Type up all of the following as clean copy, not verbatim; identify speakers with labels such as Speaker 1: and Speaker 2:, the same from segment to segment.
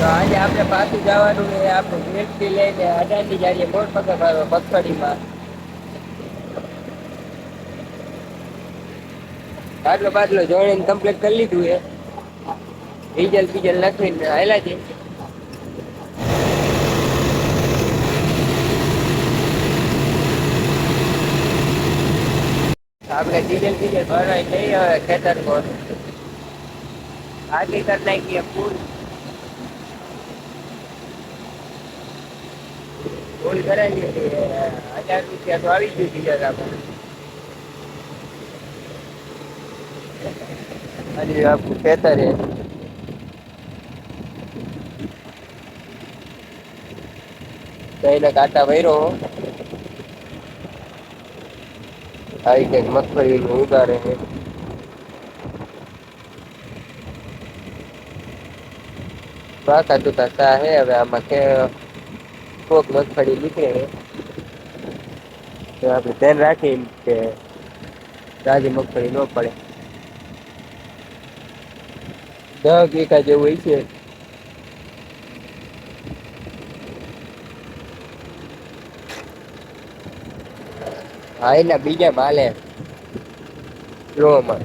Speaker 1: આજે આપણે પાછું જવાનું છે આપણું વ્યક્તિ લઈને અડાની જઈએ મગફળીમાં બાટલો બાટલો જોઈને કમ્પ્લીટ કરી લીધું એ ડીઝલ બીજલ નાખીને હાલ્યા છે. આપણે ડીઝલ બીજલ ભરાય નહીં હવે ખેતરમાં આથી કરી નાખીએ ફૂલ ફૂલ કરાવીએ ₹1000 તો આવી ગયું ડીઝલ આપણે અને આપણું ખેતર છે. તઈને કાંટા ભર્યો આવી કઈક મગફળી ઉતારે છે. પાકા તૂટા ચા હે હવે આમાં કે કોક મગફળી નીકળે તો આપણે ધ્યાન રાખી કે તાજી મગફળી ન પડે 10 વીઘા જેવું હોય છે. હા એના બીજા માલે રોમાં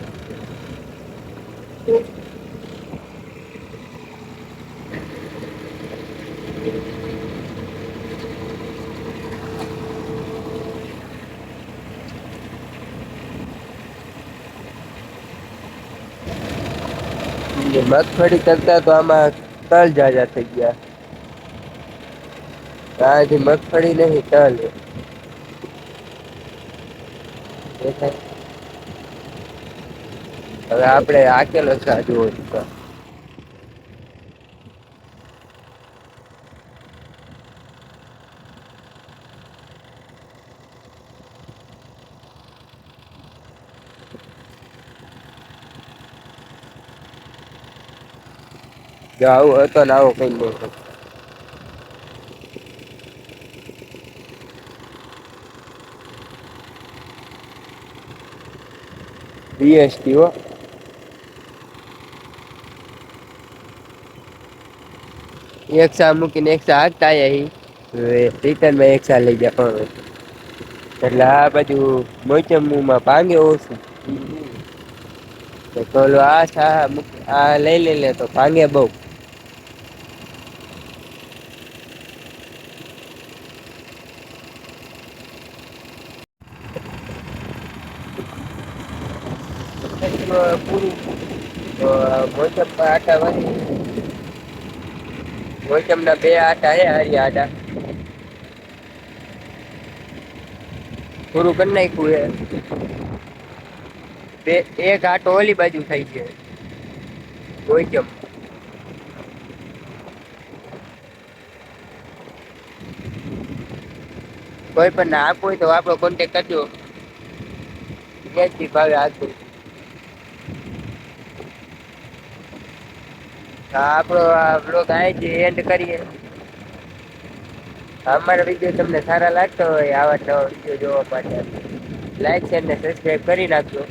Speaker 1: મગફળી કરતા તો આમાં તલ જાજા થઈ ગયા. આજી મગફળી નહીં તલ હવે આપડે હાકેલો સાજુ હોય જો આવું હતો ને આવો કઈ નહીં. BST હો એક સા મૂકીને એક સા હાકતા રિટર્નમાં એક સા લઈ ગયા પણ એટલે આ બાજુ મોચમમાં ભાંગે ઓછું તો આ લઈ લે તો ભાંગે બઉ પૂરું મોસમ આટા વળી મોસમ ના 2 આટા હે હારી આટા પૂરું કરી નાખ્યું હે એક આટો ઓલી બાજુ થઈ છે મોસમ કોઈ પણ ના આપવું હોય તો આપણો કોન્ટેક કરજો ભાવે આપું આપણો આ બ્લોગ અહીંથી એન્ડ કરીએ. અમારા વિડીયો તમને સારા લાગતો હોય આવા નવા વિડીયો જોવા માટે લાઈક શેર ને સબસ્ક્રાઈબ કરી નાખજો.